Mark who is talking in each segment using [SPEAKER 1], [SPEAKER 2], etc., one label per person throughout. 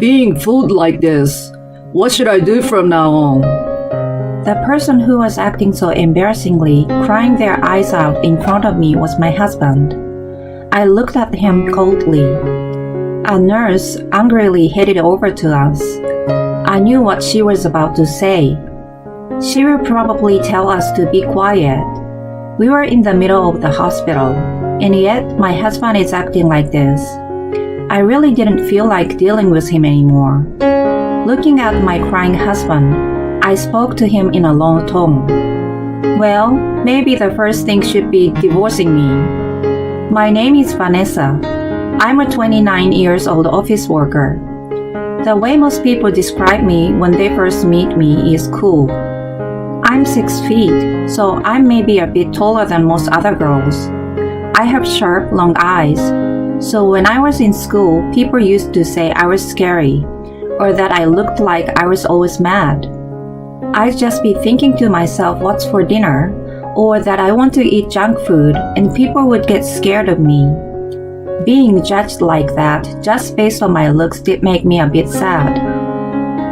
[SPEAKER 1] being fooled like this. What should I do from now on?
[SPEAKER 2] The person who was acting so embarrassingly, crying their eyes out in front of me was my husband. I looked at him coldly. A nurse angrily headed over to us. I knew what she was about to say. She would probably tell us to be quiet. We were in the middle of the hospital, and yet my husband is acting like this. I really didn't feel like dealing with him anymore. Looking at my crying husband, I spoke to him in a low tone. Well, maybe the first thing should be divorcing me. My name is Vanessa. I'm a 29 years old office worker. The way most people describe me when they first meet me is cool. I'm 6 feet, so I'm maybe a bit taller than most other girls. I have sharp, long eyes, so when I was in school, people used to say I was scary, or that I looked like I was always mad. I'd just be thinking to myself what's for dinner, or that I want to eat junk food, and people would get scared of me. Being judged like that, just based on my looks, did make me a bit sad.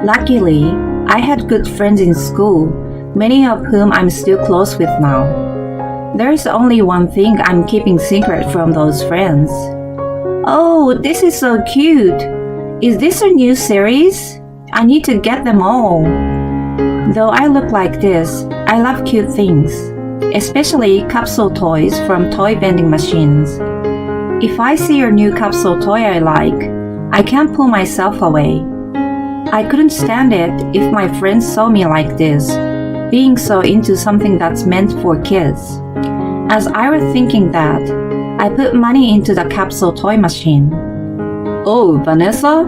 [SPEAKER 2] Luckily, I had good friends in school, many of whom I'm still close with now. There's only one thing I'm keeping secret from those friends. Oh, this is so cute! Is this a new series? I need to get them all. Though I look like this, I love cute things, especially capsule toys from toy vending machines. If I see a new capsule toy I like, I can't pull myself away. I couldn't stand it if my friends saw me like this, being so into something that's meant for kids. As I was thinking that, I put money into the capsule toy machine.
[SPEAKER 1] Oh, Vanessa?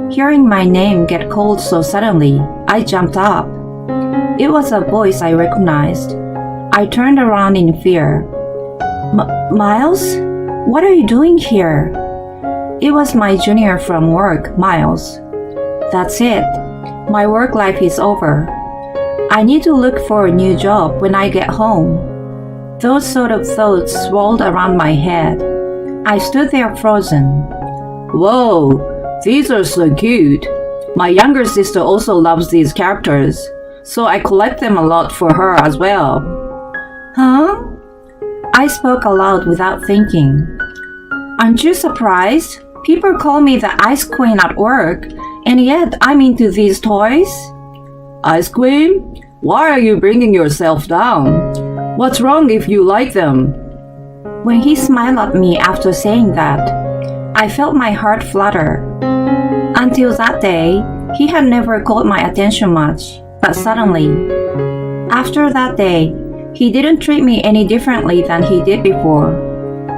[SPEAKER 2] Hearing my name get called so suddenly, I jumped up. It was a voice I recognized. I turned around in fear. Miles? What are you doing here? It was my junior from work, Miles. That's it. My work life is over. I need to look for a new job when I get home. Those sort of thoughts swirled around my head. I stood there frozen.
[SPEAKER 1] Whoa, these are so cute. My younger sister also loves these characters, so I collect them a lot for her as well.
[SPEAKER 2] Huh? I spoke aloud without thinking. Aren't you surprised? People call me the ice queen at work, and yet I'm into these toys.
[SPEAKER 1] Ice cream? Why are you bringing yourself down? What's wrong if you like them?
[SPEAKER 2] When he smiled at me after saying that, I felt my heart flutter. Until that day, he had never caught my attention much, but suddenly, after that day, he didn't treat me any differently than he did before.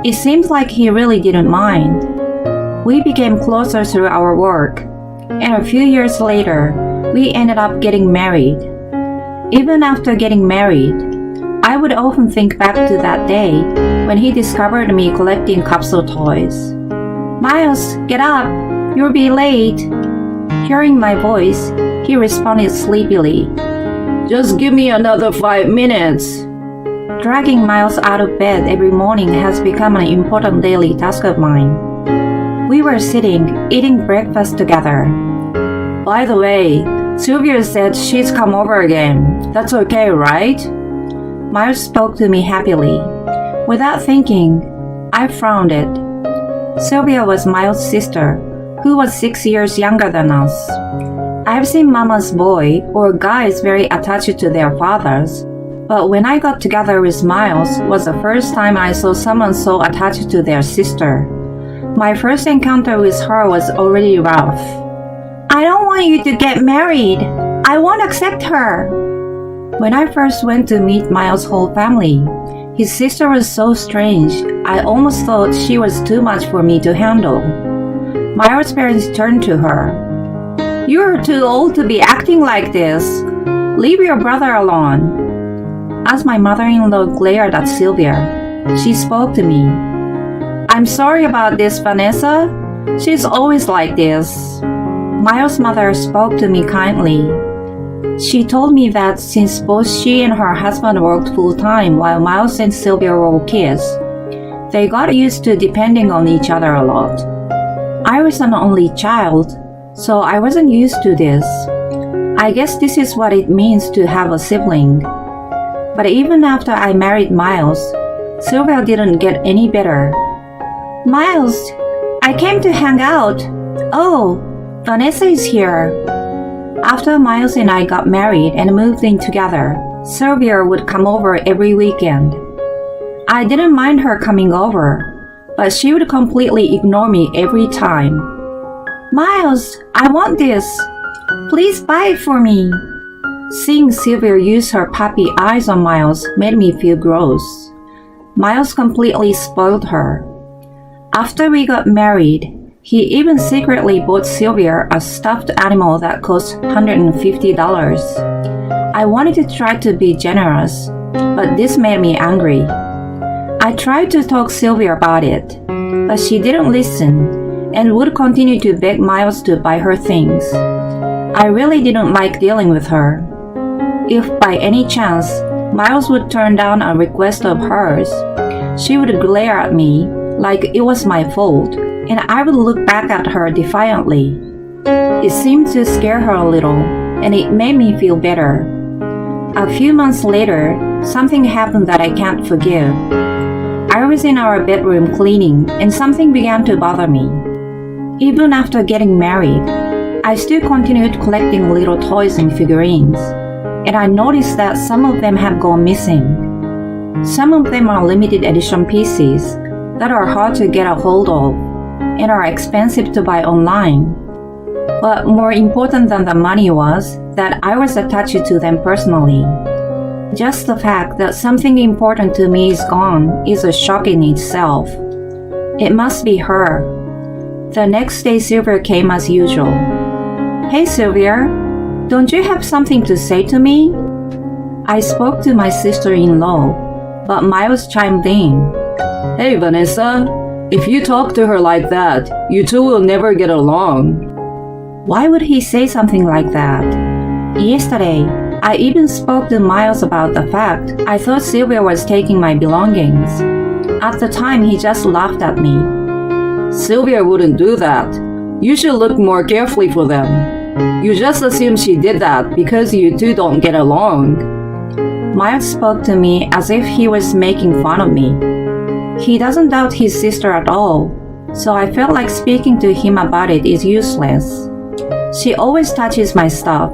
[SPEAKER 2] It seems like he really didn't mind. We became closer through our work, and a few years later, we ended up getting married. Even after getting married, I would often think back to that day when he discovered me collecting capsule toys. Miles, get up! You'll be late. Hearing my voice, he responded sleepily.
[SPEAKER 1] Just give me another 5 minutes.
[SPEAKER 2] Dragging Miles out of bed every morning has become an important daily task of mine. We were sitting, eating breakfast together.
[SPEAKER 1] By the way, Sylvia said she's come over again. That's okay, right?
[SPEAKER 2] Miles spoke to me happily. Without thinking, I frowned it. Sylvia was Miles' sister, who was 6 years younger than us. I've seen mama's boy or guys very attached to their fathers, but when I got together with Miles was the first time I saw someone so attached to their sister. My first encounter with her was already rough. I don't want you to get married. I won't accept her. When I first went to meet Miles' whole family, his sister was so strange, I almost thought she was too much for me to handle. Miles' parents turned to her. You're too old to be acting like this. Leave your brother alone. As my mother-in-law glared at Sylvia, she spoke to me. I'm sorry about this, Vanessa. She's always like this. Miles' mother spoke to me kindly. She told me that since both she and her husband worked full-time while Miles and Sylvia were kids, they got used to depending on each other a lot. I was an only child, so I wasn't used to this. I guess this is what it means to have a sibling. But even after I married Miles, Sylvia didn't get any better. Miles, I came to hang out. Oh, Vanessa is here. After Miles and I got married and moved in together, Sylvia would come over every weekend. I didn't mind her coming over, but she would completely ignore me every time. Miles, I want this. Please buy it for me. Seeing Sylvia use her puppy eyes on Miles made me feel gross. Miles completely spoiled her. After we got married, he even secretly bought Sylvia a stuffed animal that cost $150. I wanted to try to be generous, but this made me angry. I tried to talk Sylvia about it, but she didn't listen and would continue to beg Miles to buy her things. I really didn't like dealing with her. If by any chance Miles would turn down a request of hers, she would glare at me like it was my fault, and I would look back at her defiantly. It seemed to scare her a little, and it made me feel better. A few months later, something happened that I can't forgive. I was in our bedroom cleaning, and something began to bother me. Even after getting married, I still continued collecting little toys and figurines, and I noticed that some of them have gone missing. Some of them are limited edition pieces that are hard to get a hold of and are expensive to buy online. But more important than the money was that I was attached to them personally. Just the fact that something important to me is gone is a shock in itself. It must be her. The next day Sylvia came as usual. Hey Sylvia, don't you have something to say to me? I spoke to my sister-in-law, but Miles chimed in.
[SPEAKER 1] Hey Vanessa, if you talk to her like that, you two will never get along.
[SPEAKER 2] Why would he say something like that? Yesterday, I even spoke to Miles about the fact I thought Sylvia was taking my belongings. At the time, he just laughed at me.
[SPEAKER 1] Sylvia wouldn't do that. You should look more carefully for them. You just assume she did that because you two don't get along.
[SPEAKER 2] Miles spoke to me as if he was making fun of me. He doesn't doubt his sister at all, so I felt like speaking to him about it is useless. She always touches my stuff,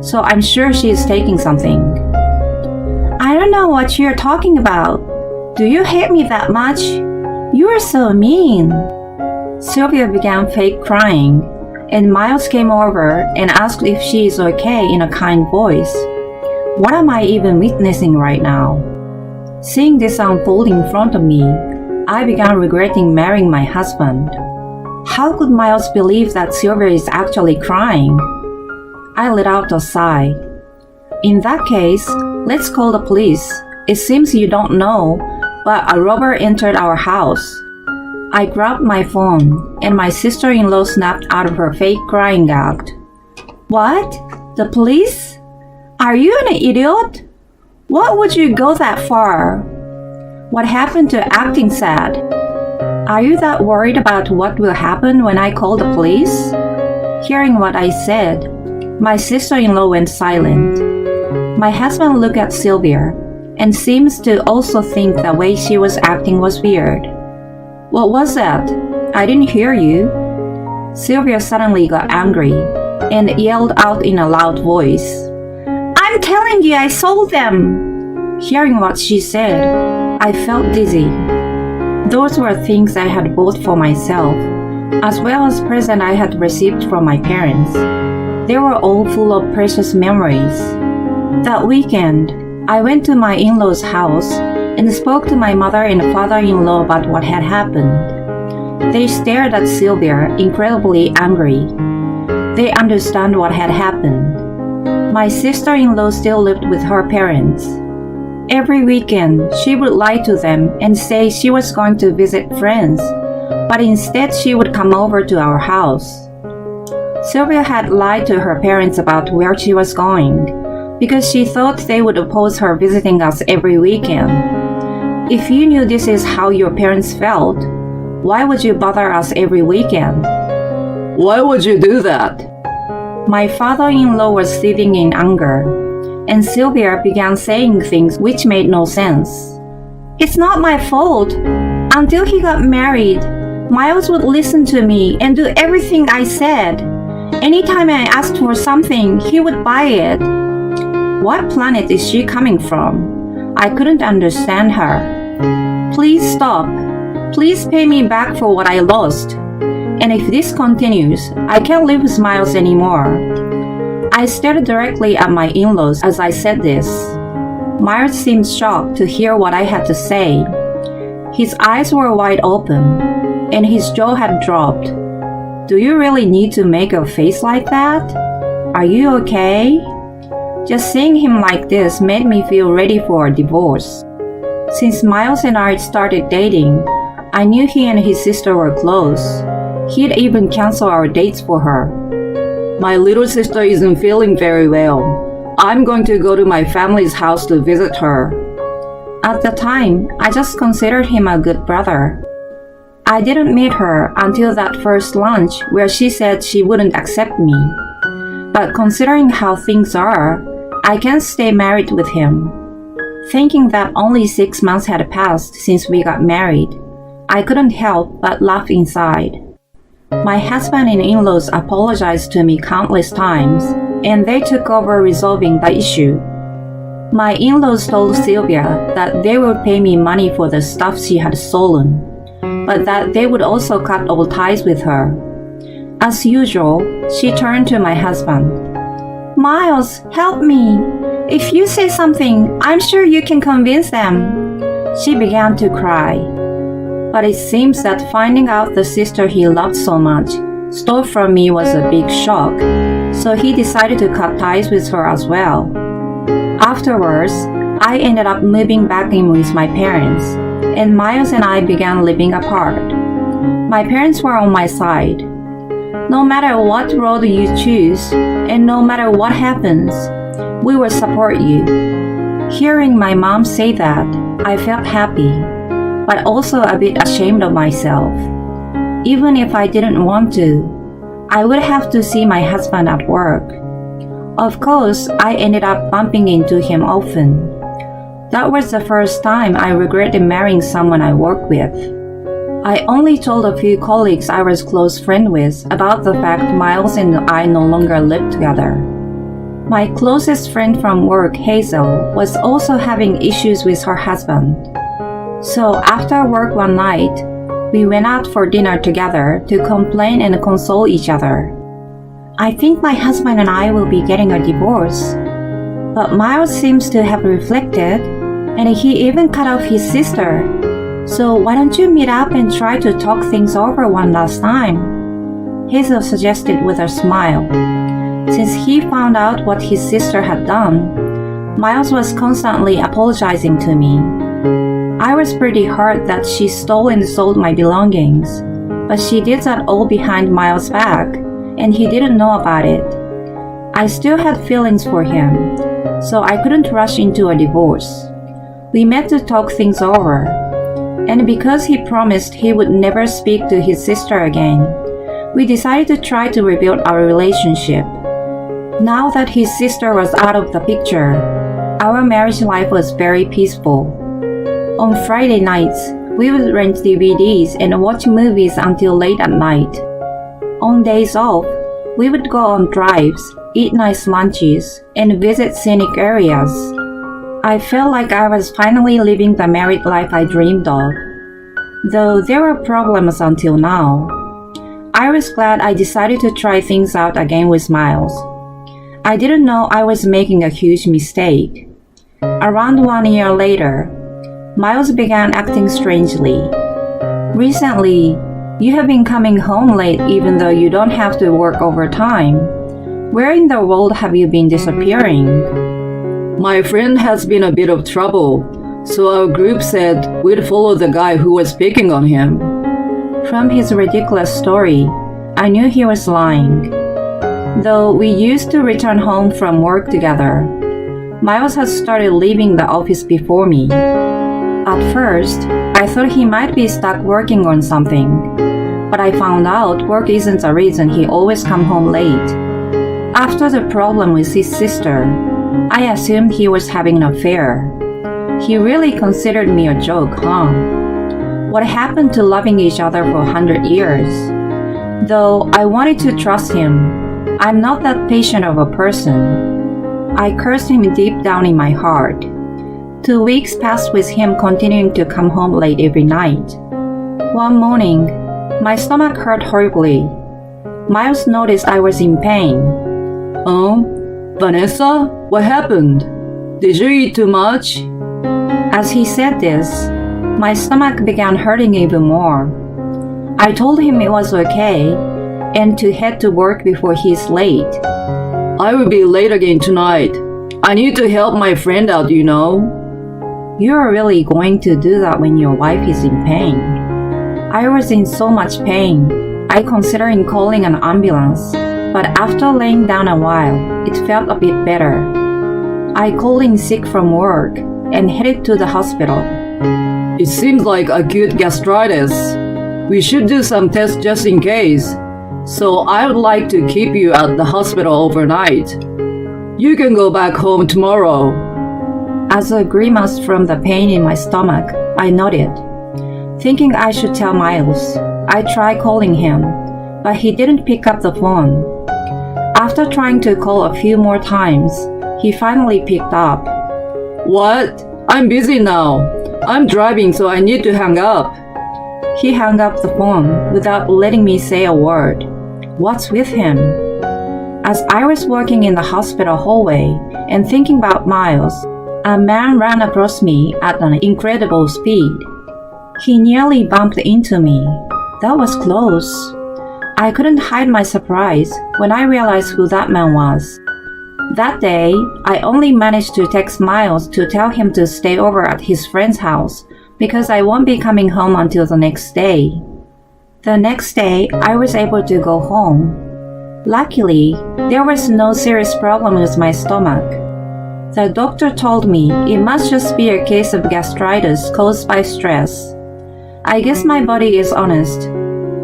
[SPEAKER 2] so I'm sure she is taking something. I don't know what you're talking about. Do you hate me that much? You are so mean. Sylvia began fake crying, and Miles came over and asked if she is okay in a kind voice. What am I even witnessing right now? Seeing this unfold in front of me, I began regretting marrying my husband. How could Miles believe that Sylvia is actually crying? I let out a sigh. In that case, let's call the police. It seems you don't know, but a robber entered our house. I grabbed my phone, and my sister-in-law snapped out of her fake crying act. What? The police? Are you an idiot? What would you go that far? What happened to acting sad? Are you that worried about what will happen when I call the police? Hearing what I said, my sister-in-law went silent. My husband looked at Sylvia and seems to also think the way she was acting was weird. What was that? I didn't hear you. Sylvia suddenly got angry and yelled out in a loud voice. I'm telling you I sold them! Hearing what she said, I felt dizzy. Those were things I had bought for myself, as well as presents I had received from my parents. They were all full of precious memories. That weekend, I went to my in-laws' house and spoke to my mother and father-in-law about what had happened. They stared at Sylvia, incredibly angry. They understood what had happened. My sister-in-law still lived with her parents. Every weekend, she would lie to them and say she was going to visit friends, but instead she would come over to our house. Sylvia had lied to her parents about where she was going because she thought they would oppose her visiting us every weekend. If you knew this is how your parents felt, why would you bother us every weekend?
[SPEAKER 1] Why would you do that?
[SPEAKER 2] My father-in-law was seething in anger, and Sylvia began saying things which made no sense. It's not my fault. Until he got married, Miles would listen to me and do everything I said. Anytime I asked for something, he would buy it. What planet is she coming from? I couldn't understand her. Please stop. Please pay me back for what I lost. And if this continues, I can't live with Miles anymore. I stared directly at my in-laws as I said this. Miles seemed shocked to hear what I had to say. His eyes were wide open, and his jaw had dropped. Do you really need to make a face like that? Are you okay? Just seeing him like this made me feel ready for a divorce. Since Miles and I started dating, I knew he and his sister were close. He'd even cancel our dates for her. My little sister isn't feeling very well. I'm going to go to my family's house to visit her. At the time, I just considered him a good brother. I didn't meet her until that first lunch where she said she wouldn't accept me. But considering how things are, I can't stay married with him. Thinking that only 6 months had passed since we got married, I couldn't help but laugh inside. My husband and in-laws apologized to me countless times, and they took over resolving the issue. My in-laws told Sylvia that they would pay me money for the stuff she had stolen, but that they would also cut all ties with her. As usual, she turned to my husband. Miles, help me. If you say something, I'm sure you can convince them. She began to cry. But it seems that finding out the sister he loved so much stole from me was a big shock, so he decided to cut ties with her as well. Afterwards, I ended up moving back in with my parents, and Miles and I began living apart. My parents were on my side. No matter what road you choose, and no matter what happens, we will support you. Hearing my mom say that, I felt happy, but also a bit ashamed of myself. Even if I didn't want to, I would have to see my husband at work. Of course, I ended up bumping into him often. That was the first time I regretted marrying someone I worked with. I only told a few colleagues I was close friends with about the fact Miles and I no longer lived together. My closest friend from work, Hazel, was also having issues with her husband. So after work one night, we went out for dinner together to complain and console each other. I think my husband and I will be getting a divorce. But Miles seems to have reflected, and he even cut off his sister. So why don't you meet up and try to talk things over one last time? Hazel suggested with a smile. Since he found out what his sister had done, Miles was constantly apologizing to me. I was pretty hurt that she stole and sold my belongings, but she did that all behind Miles' back, and he didn't know about it. I still had feelings for him, so I couldn't rush into a divorce. We met to talk things over, and because he promised he would never speak to his sister again, we decided to try to rebuild our relationship. Now that his sister was out of the picture, our marriage life was very peaceful. On Friday nights, we would rent DVDs and watch movies until late at night. On days off, we would go on drives, eat nice lunches, and visit scenic areas. I felt like I was finally living the married life I dreamed of, though there were problems until now. I was glad I decided to try things out again with Miles. I didn't know I was making a huge mistake. Around 1 year later, Miles began acting strangely. Recently, you have been coming home late even though you don't have to work overtime. Where in the world have you been disappearing?
[SPEAKER 1] My friend has been a bit of trouble, so our group said we'd follow the guy who was picking on him.
[SPEAKER 2] From his ridiculous story, I knew he was lying. Though we used to return home from work together, Miles had started leaving the office before me. At first, I thought he might be stuck working on something, but I found out work isn't the reason he always come home late. After the problem with his sister, I assumed he was having an affair. He really considered me a joke, huh? What happened to loving each other for 100 years? Though I wanted to trust him, I'm not that patient of a person. I cursed him deep down in my heart. 2 weeks passed with him continuing to come home late every night. One morning, my stomach hurt horribly. Miles noticed I was in pain.
[SPEAKER 1] Oh, Vanessa, what happened? Did you eat too much?
[SPEAKER 2] As he said this, my stomach began hurting even more. I told him it was okay and to head to work before he's late.
[SPEAKER 1] I will be late again tonight. I need to help my friend out, you know.
[SPEAKER 2] You're really going to do that when your wife is in pain? I was in so much pain, I considered calling an ambulance, but after laying down a while, it felt a bit better. I called in sick from work and headed to the hospital.
[SPEAKER 1] It seems like acute gastritis. We should do some tests just in case. So I would like to keep you at the hospital overnight. You can go back home tomorrow.
[SPEAKER 2] As a grimace from the pain in my stomach, I nodded. Thinking I should tell Miles, I tried calling him, but he didn't pick up the phone. After trying to call a few more times, he finally picked up.
[SPEAKER 1] What? I'm busy now. I'm driving, so I need to hang up.
[SPEAKER 2] He hung up the phone without letting me say a word. What's with him? As I was walking in the hospital hallway and thinking about Miles, a man ran across me at an incredible speed. He nearly bumped into me. That was close. I couldn't hide my surprise when I realized who that man was. That day, I only managed to text Miles to tell him to stay over at his friend's house because I won't be coming home until the next day. The next day, I was able to go home. Luckily, there was no serious problem with my stomach. The doctor told me it must just be a case of gastritis caused by stress. I guess my body is honest.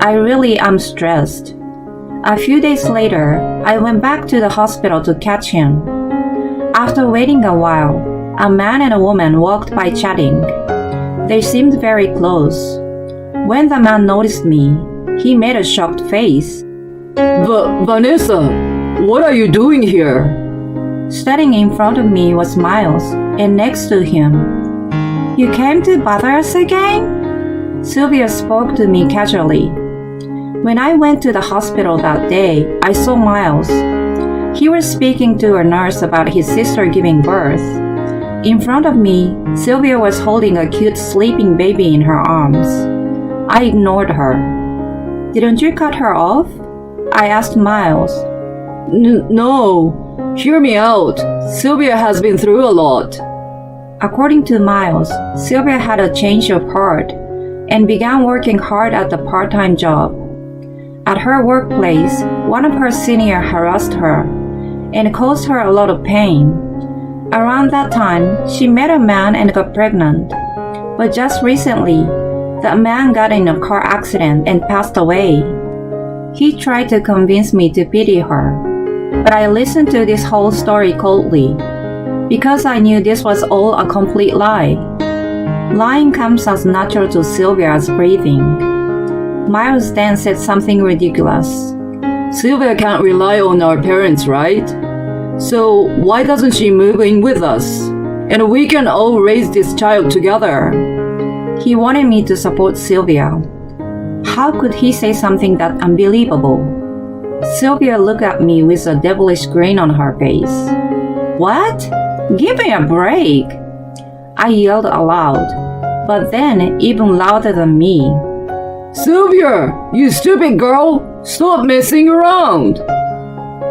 [SPEAKER 2] I really am stressed. A few days later, I went back to the hospital to catch him. After waiting a while, a man and a woman walked by chatting. They seemed very close. When the man noticed me, he made a shocked face.
[SPEAKER 1] Vanessa, what are you doing here?
[SPEAKER 2] Standing in front of me was Miles, and next to him. You came to bother us again? Sylvia spoke to me casually. When I went to the hospital that day, I saw Miles. He was speaking to a nurse about his sister giving birth. In front of me, Sylvia was holding a cute sleeping baby in her arms. I ignored her. Didn't you cut her off? I asked Miles.
[SPEAKER 1] No, hear me out. Sylvia has been through a lot.
[SPEAKER 2] According to Miles, Sylvia had a change of heart and began working hard at the part-time job. At her workplace, one of her seniors harassed her and caused her a lot of pain. Around that time, she met a man and got pregnant. But just recently, the man got in a car accident and passed away. He tried to convince me to pity her, but I listened to this whole story coldly because I knew this was all a complete lie. Lying comes as natural to Sylvia as breathing. Miles then said something ridiculous.
[SPEAKER 1] Sylvia can't rely on our parents, right? So why doesn't she move in with us? And we can all raise this child together.
[SPEAKER 2] He wanted me to support Sylvia. How could he say something that unbelievable? Sylvia looked at me with a devilish grin on her face. What? Give me a break! I yelled aloud, but then even louder than me.
[SPEAKER 1] Sylvia, you stupid girl! Stop messing around!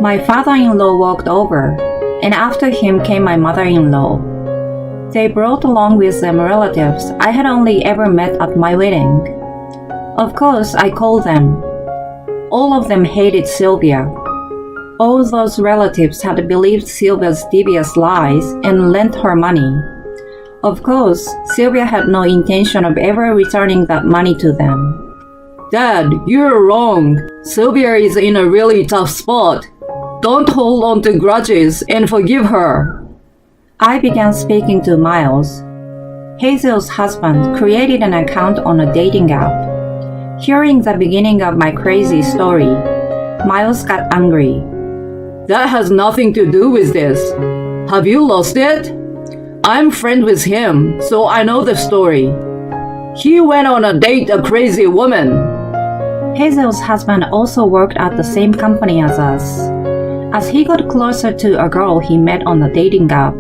[SPEAKER 2] My father-in-law walked over, and after him came my mother-in-law. They brought along with them relatives I had only ever met at my wedding. Of course, I called them. All of them hated Sylvia. All those relatives had believed Sylvia's devious lies and lent her money. Of course, Sylvia had no intention of ever returning that money to them.
[SPEAKER 1] Dad, you're wrong. Sylvia is in a really tough spot. Don't hold on to grudges and forgive her.
[SPEAKER 2] I began speaking to Miles. Hazel's husband created an account on a dating app. Hearing the beginning of my crazy story, Miles got angry.
[SPEAKER 1] That has nothing to do with this. Have you lost it? I'm friends with him, so I know the story. He went on a date a crazy woman.
[SPEAKER 2] Hazel's husband also worked at the same company as us. As he got closer to a girl he met on the dating app,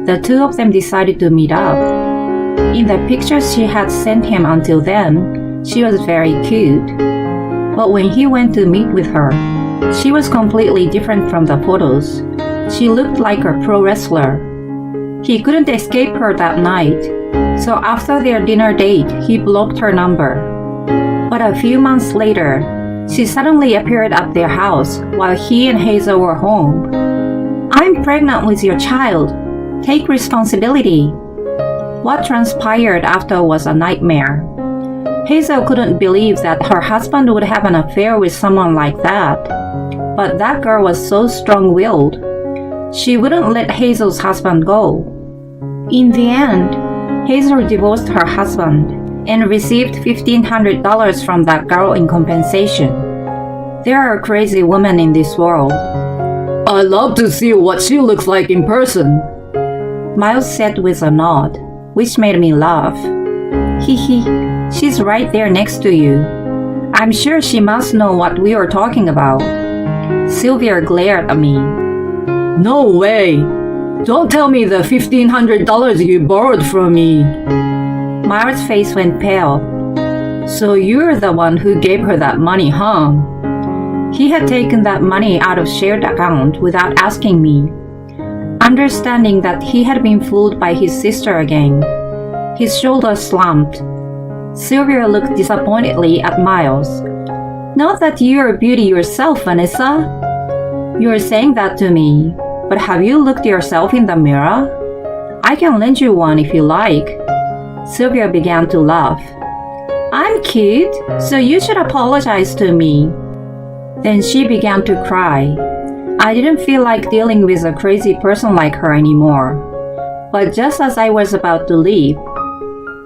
[SPEAKER 2] the two of them decided to meet up. In the pictures she had sent him until then, she was very cute. But when he went to meet with her, she was completely different from the photos. She looked like a pro wrestler. He couldn't escape her that night, so after their dinner date, he blocked her number. But a few months later, she suddenly appeared at their house while he and Hazel were home. "I'm pregnant with your child. Take responsibility." What transpired after was a nightmare. Hazel couldn't believe that her husband would have an affair with someone like that. But that girl was so strong-willed. She wouldn't let Hazel's husband go. In the end, Hazel divorced her husband and received $1,500 from that girl in compensation. There are crazy women in this world.
[SPEAKER 1] I'd love to see what she looks like in person.
[SPEAKER 2] Miles said with a nod, which made me laugh. Hee, she's right there next to you. I'm sure she must know what we are talking about. Sylvia glared at me.
[SPEAKER 1] No way. Don't tell me the $1,500 you borrowed from me.
[SPEAKER 2] Miles' face went pale.
[SPEAKER 1] So you're the one who gave her that money, huh?
[SPEAKER 2] He had taken that money out of shared account without asking me. Understanding that he had been fooled by his sister again, his shoulders slumped. Sylvia looked disappointedly at Miles. Not that you're a beauty yourself, Vanessa. You're saying that to me, but have you looked yourself in the mirror? I can lend you one if you like. Sylvia began to laugh. I'm cute, so you should apologize to me. Then she began to cry. I didn't feel like dealing with a crazy person like her anymore. But just as I was about to leave,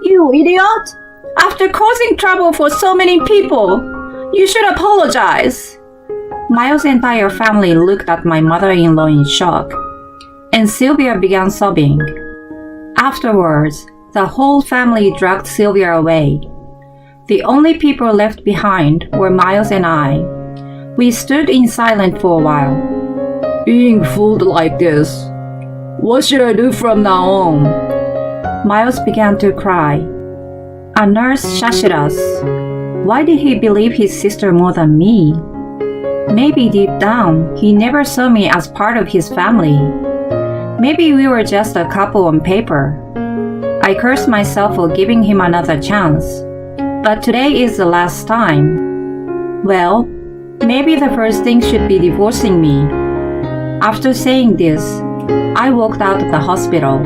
[SPEAKER 2] You idiot! After causing trouble for so many people, you should apologize. Miles' entire family looked at my mother-in-law in shock, and Sylvia began sobbing. Afterwards, the whole family dragged Sylvia away. The only people left behind were Miles and I. We stood in silence for a while.
[SPEAKER 1] Being fooled like this. What should I do from now on?
[SPEAKER 2] Miles began to cry. A nurse shushed us. Why did he believe his sister more than me? Maybe deep down, he never saw me as part of his family. Maybe we were just a couple on paper. I cursed myself for giving him another chance. But today is the last time. Well, maybe the first thing should be divorcing me. After saying this, I walked out of the hospital,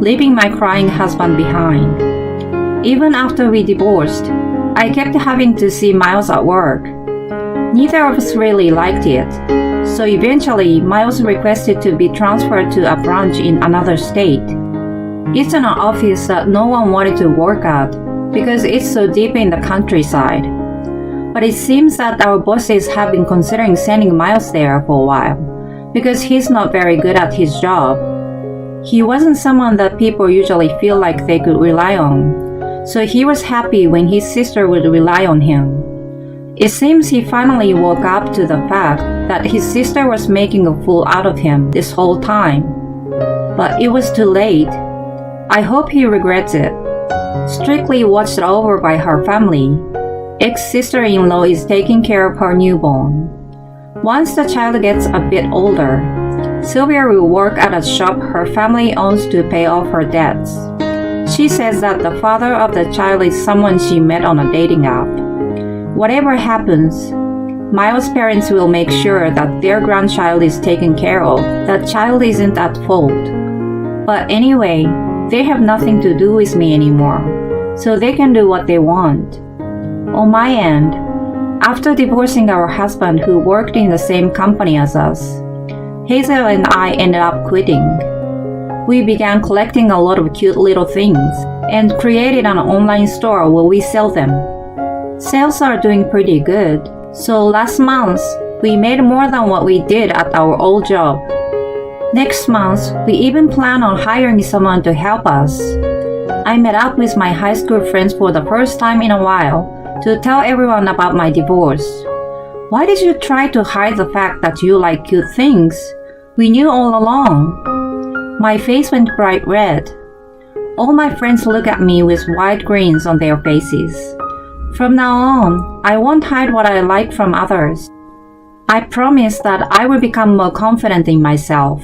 [SPEAKER 2] leaving my crying husband behind. Even after we divorced, I kept having to see Miles at work. Neither of us really liked it, so eventually Miles requested to be transferred to a branch in another state. It's an office that no one wanted to work at because it's so deep in the countryside. But it seems that our bosses have been considering sending Miles there for a while because he's not very good at his job. He wasn't someone that people usually feel like they could rely on, so he was happy when his sister would rely on him. It seems he finally woke up to the fact that his sister was making a fool out of him this whole time. But it was too late. I hope he regrets it. Strictly watched over by her family, ex-sister-in-law is taking care of her newborn. Once the child gets a bit older, Sylvia will work at a shop her family owns to pay off her debts. She says that the father of the child is someone she met on a dating app. Whatever happens, Miles' parents will make sure that their grandchild is taken care of, that child isn't at fault. But anyway, they have nothing to do with me anymore, so they can do what they want. On my end, after divorcing our husband who worked in the same company as us, Hazel and I ended up quitting. We began collecting a lot of cute little things and created an online store where we sell them. Sales are doing pretty good, so last month we made more than what we did at our old job. Next month, we even plan on hiring someone to help us. I met up with my high school friends for the first time in a while to tell everyone about my divorce. Why did you try to hide the fact that you like cute things? We knew all along. My face went bright red. All my friends look at me with wide grins on their faces. From now on, I won't hide what I like from others. I promise that I will become more confident in myself.